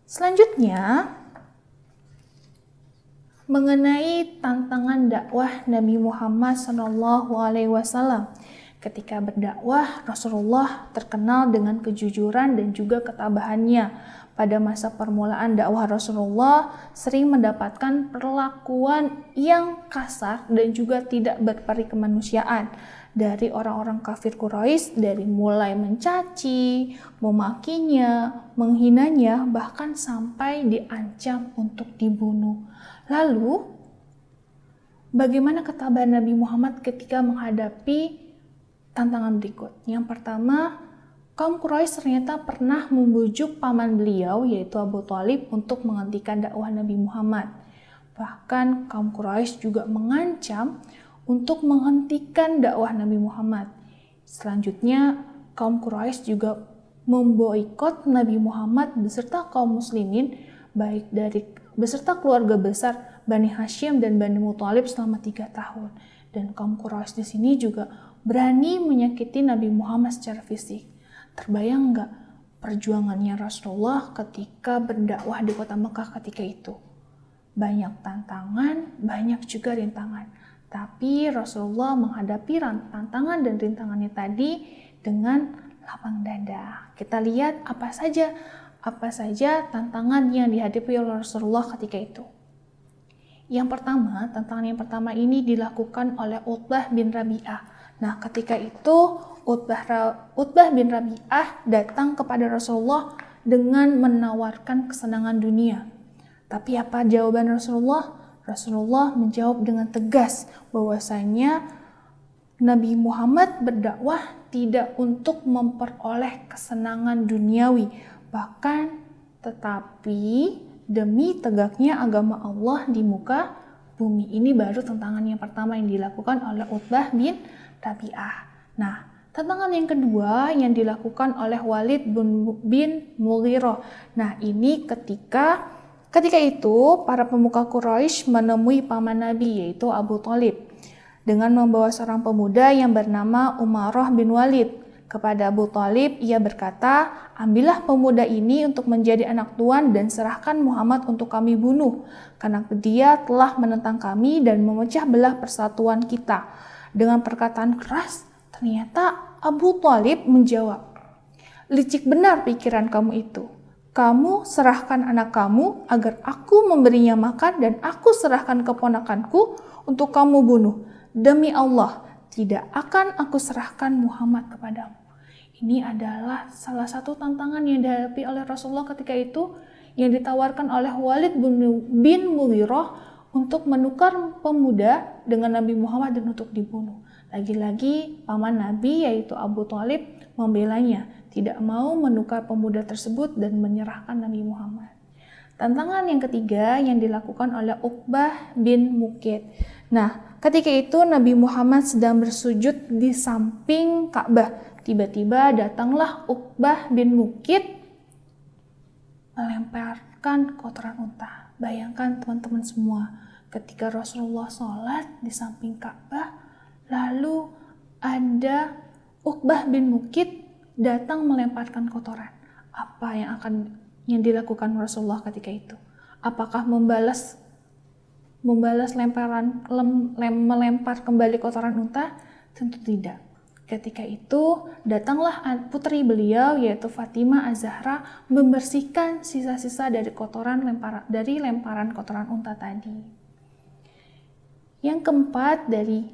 Selanjutnya, mengenai tantangan dakwah Nabi Muhammad SAW. Ketika berdakwah, Rasulullah terkenal dengan kejujuran dan juga ketabahannya. Pada masa permulaan dakwah Rasulullah sering mendapatkan perlakuan yang kasar dan juga tidak berperi kemanusiaan dari orang-orang kafir Quraisy, dari mulai mencaci, memakinya, menghinanya, bahkan sampai diancam untuk dibunuh. Lalu, bagaimana ketabahan Nabi Muhammad ketika menghadapi tantangan berikut? Yang pertama, kaum Quraisy ternyata pernah membujuk paman beliau, yaitu Abu Thalib, untuk menghentikan dakwah Nabi Muhammad. Bahkan kaum Quraisy juga mengancam untuk menghentikan dakwah Nabi Muhammad. Selanjutnya, kaum Quraisy juga memboikot Nabi Muhammad beserta kaum muslimin, baik dari beserta keluarga besar Bani Hashim dan Bani Muthalib selama 3 tahun. Dan kaum Quraisy di sini juga berani menyakiti Nabi Muhammad secara fisik. Terbayang nggak perjuangannya Rasulullah ketika berdakwah di kota Mekah ketika itu? Banyak tantangan, banyak juga rintangan. Tapi Rasulullah menghadapi tantangan dan rintangannya tadi dengan lapang dada. Kita lihat apa saja tantangan yang dihadapi oleh Rasulullah ketika itu. Tantangan yang pertama ini dilakukan oleh Utbah bin Rabi'ah. Nah, ketika itu Utbah bin Rabi'ah datang kepada Rasulullah dengan menawarkan kesenangan dunia. Tapi apa jawaban Rasulullah? Rasulullah menjawab dengan tegas bahwasanya Nabi Muhammad berdakwah tidak untuk memperoleh kesenangan duniawi, bahkan tetapi demi tegaknya agama Allah di muka bumi. Ini baru tantangan yang pertama yang dilakukan oleh Utbah bin Rabi'ah. Nah, tantangan yang kedua yang dilakukan oleh Walid bin Mughirah. Nah, ini ketika itu para pemuka Quraisy menemui paman Nabi, yaitu Abu Thalib, dengan membawa seorang pemuda yang bernama Umarah bin Walid. Kepada Abu Thalib, ia berkata, "Ambillah pemuda ini untuk menjadi anak tuan dan serahkan Muhammad untuk kami bunuh, karena dia telah menentang kami dan memecah belah persatuan kita." Dengan perkataan keras, ternyata Abu Thalib menjawab, "Licik benar pikiran kamu itu. Kamu serahkan anak kamu agar aku memberinya makan dan aku serahkan keponakanku untuk kamu bunuh. Demi Allah, tidak akan aku serahkan Muhammad kepadamu." Ini adalah salah satu tantangan yang dihadapi oleh Rasulullah ketika itu, yang ditawarkan oleh Walid bin Mughirah untuk menukar pemuda dengan Nabi Muhammad dan untuk dibunuh. Lagi-lagi paman Nabi, yaitu Abu Thalib, membelanya, tidak mau menukar pemuda tersebut dan menyerahkan Nabi Muhammad. Tantangan yang ketiga yang dilakukan oleh Uqbah bin Muqit. Nah, ketika itu Nabi Muhammad sedang bersujud di samping Ka'bah. Tiba-tiba datanglah Uqbah bin Muqit melemparkan kotoran unta. Bayangkan teman-teman semua, ketika Rasulullah sholat di samping Ka'bah, lalu ada Uqbah bin Muqit datang melemparkan kotoran. Apa yang dilakukan Rasulullah ketika itu? Apakah membalas melempar kembali kotoran unta? Tentu tidak. Ketika itu datanglah putri beliau, yaitu Fatimah Az-Zahra, membersihkan sisa-sisa dari lemparan kotoran unta tadi.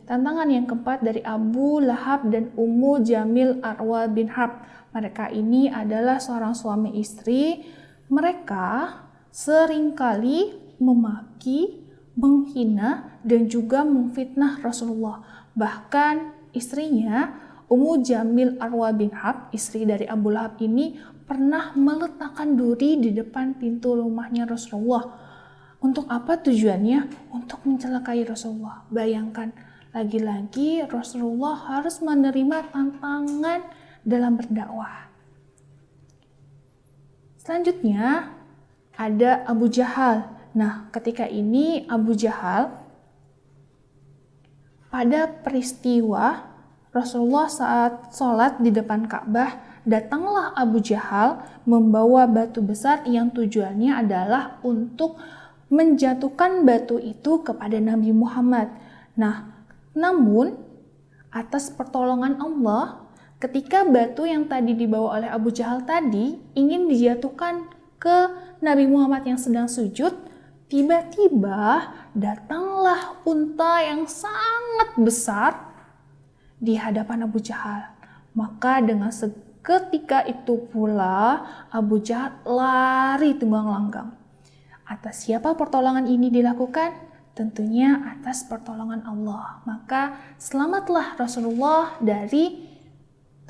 Tantangan yang keempat dari Abu Lahab dan Ummu Jamil Arwa bin Harb. Mereka ini adalah seorang suami istri. Mereka seringkali memaki, menghina, dan juga memfitnah Rasulullah. Bahkan istrinya, Ummu Jamil Arwa bin Harb, istri dari Abu Lahab ini, pernah meletakkan duri di depan pintu rumahnya Rasulullah. Untuk apa tujuannya? Untuk mencelakai Rasulullah. Bayangkan, lagi-lagi Rasulullah harus menerima tantangan dalam berdakwah. Selanjutnya ada Abu Jahal. Nah, ketika ini Abu Jahal, pada peristiwa Rasulullah saat sholat di depan Ka'bah, datanglah Abu Jahal membawa batu besar yang tujuannya adalah untuk menjatuhkan batu itu kepada Nabi Muhammad. Nah, namun atas pertolongan Allah, ketika batu yang tadi dibawa oleh Abu Jahal tadi ingin dijatuhkan ke Nabi Muhammad yang sedang sujud, tiba-tiba datanglah unta yang sangat besar di hadapan Abu Jahal. Maka dengan seketika itu pula Abu Jahal lari tunggang langgang. Atas siapa pertolongan ini dilakukan? Tentunya atas pertolongan Allah. Maka selamatlah Rasulullah dari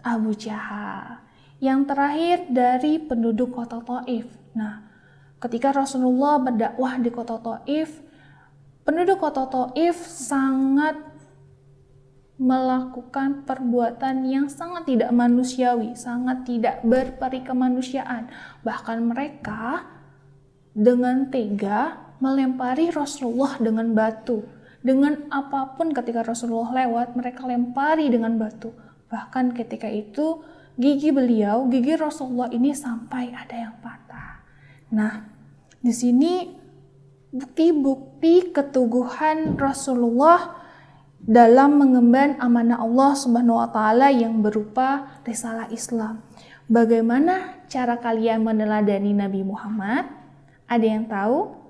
Abu Jahal. Yang terakhir dari penduduk kota Taif. Nah, ketika Rasulullah berdakwah di kota Taif, penduduk kota Taif sangat melakukan perbuatan yang sangat tidak manusiawi, sangat tidak berperi kemanusiaan. Bahkan mereka dengan tega melempari Rasulullah dengan batu. Dengan apapun ketika Rasulullah lewat, mereka lempari dengan batu. Bahkan ketika itu gigi Rasulullah ini sampai ada yang patah. Nah, di sini bukti-bukti keteguhan Rasulullah dalam mengemban amanah Allah Subhanahu wa taala yang berupa risalah Islam. Bagaimana cara kalian meneladani Nabi Muhammad? Ada yang tahu?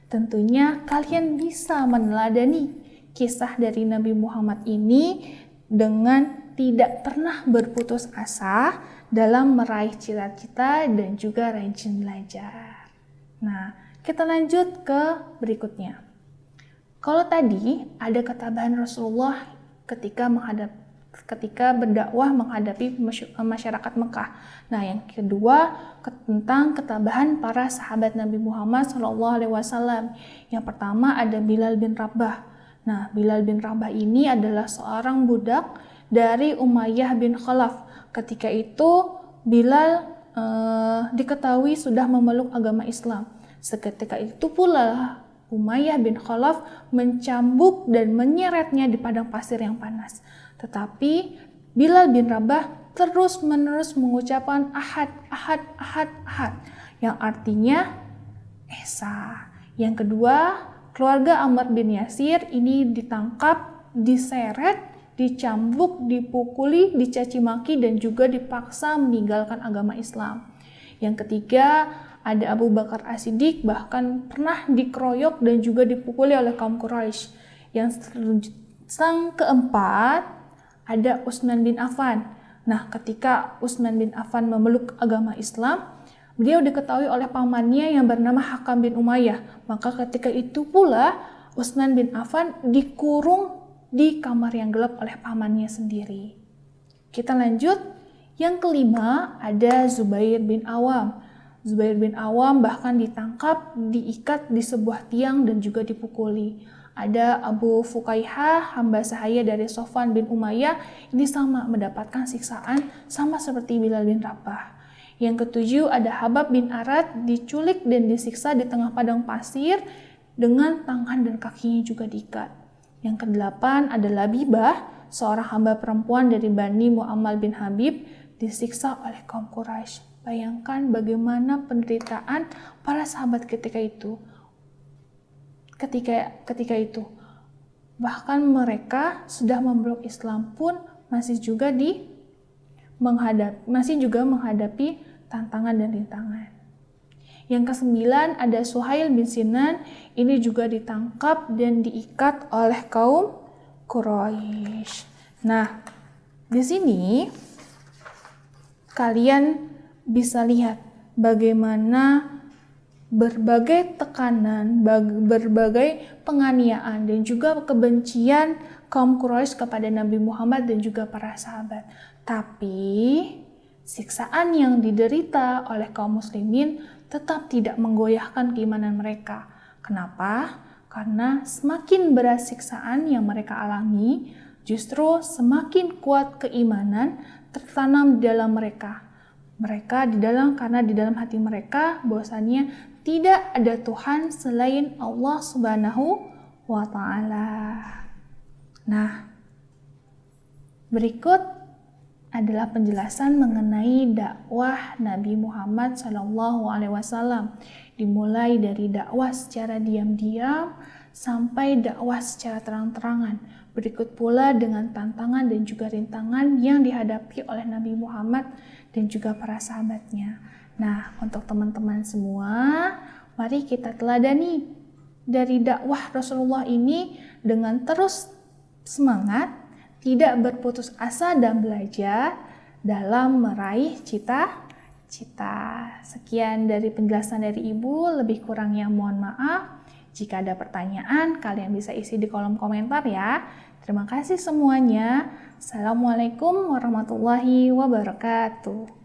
Tentunya kalian bisa meneladani kisah dari Nabi Muhammad ini dengan tidak pernah berputus asa dalam meraih cita-cita dan juga rajin belajar. Nah, kita lanjut ke berikutnya. Kalau tadi ada ketabahan Rasulullah ketika berdakwah menghadapi masyarakat Mekah. Nah, yang kedua tentang ketabahan para sahabat Nabi Muhammad SAW. Yang pertama ada Bilal bin Rabah. Nah, Bilal bin Rabah ini adalah seorang budak dari Umayyah bin Khalaf. Ketika itu Bilal diketahui sudah memeluk agama Islam. Seketika itu pula Umayyah bin Khalaf mencambuk dan menyeretnya di padang pasir yang panas. Tetapi Bilal bin Rabah terus-menerus mengucapkan ahad, ahad, ahad, ahad, yang artinya Esa. Yang kedua, keluarga Ammar bin Yasir ini ditangkap, diseret, dicambuk, dipukuli, dicaci maki, dan juga dipaksa meninggalkan agama Islam. Yang ketiga, ada Abu Bakar As-Siddiq bahkan pernah dikeroyok dan juga dipukuli oleh kaum Quraisy. Yang keempat, ada Utsman bin Affan. Nah, ketika Utsman bin Affan memeluk agama Islam, beliau diketahui oleh pamannya yang bernama Hakam bin Umayyah. Maka ketika itu pula Utsman bin Affan dikurung di kamar yang gelap oleh pamannya sendiri. Kita lanjut. Yang kelima ada Zubair bin Awam. Zubair bin Awam bahkan ditangkap, diikat di sebuah tiang dan juga dipukuli. Ada Abu Fukaihah, hamba sahaya dari Sofwan bin Umayyah, ini sama mendapatkan siksaan sama seperti Bilal bin Rabah. Yang ketujuh ada Habab bin Arad, diculik dan disiksa di tengah padang pasir dengan tangan dan kakinya juga diikat. Yang kedelapan ada Labibah, seorang hamba perempuan dari Bani Mu'ammal bin Habib, disiksa oleh kaum Quraisy. Bayangkan bagaimana penderitaan para sahabat ketika itu. Ketika itu, bahkan mereka sudah memeluk Islam pun masih juga menghadapi tantangan dan rintangan. Yang kesembilan ada Suhail bin Sinan, ini juga ditangkap dan diikat oleh kaum Quraisy. Nah, di sini kalian bisa lihat bagaimana berbagai tekanan, berbagai penganiayaan dan juga kebencian kaum Quraisy kepada Nabi Muhammad dan juga para sahabat. Tapi siksaan yang diderita oleh kaum muslimin tetap tidak menggoyahkan keimanan mereka. Kenapa? Karena semakin berat siksaan yang mereka alami, justru semakin kuat keimanan tertanam di dalam mereka. Karena di dalam hati mereka bahwasannya tidak ada Tuhan selain Allah Subhanahu wa taala. Nah, berikut adalah penjelasan mengenai dakwah Nabi Muhammad SAW. Dimulai dari dakwah secara diam-diam sampai dakwah secara terang-terangan. Berikut pula dengan tantangan dan juga rintangan yang dihadapi oleh Nabi Muhammad dan juga para sahabatnya. Nah, untuk teman-teman semua, mari kita teladani dari dakwah Rasulullah ini dengan terus semangat, tidak berputus asa dan belajar dalam meraih cita-cita. Sekian dari penjelasan dari Ibu, lebih kurangnya mohon maaf. Jika ada pertanyaan, kalian bisa isi di kolom komentar ya. Terima kasih semuanya. Assalamualaikum warahmatullahi wabarakatuh.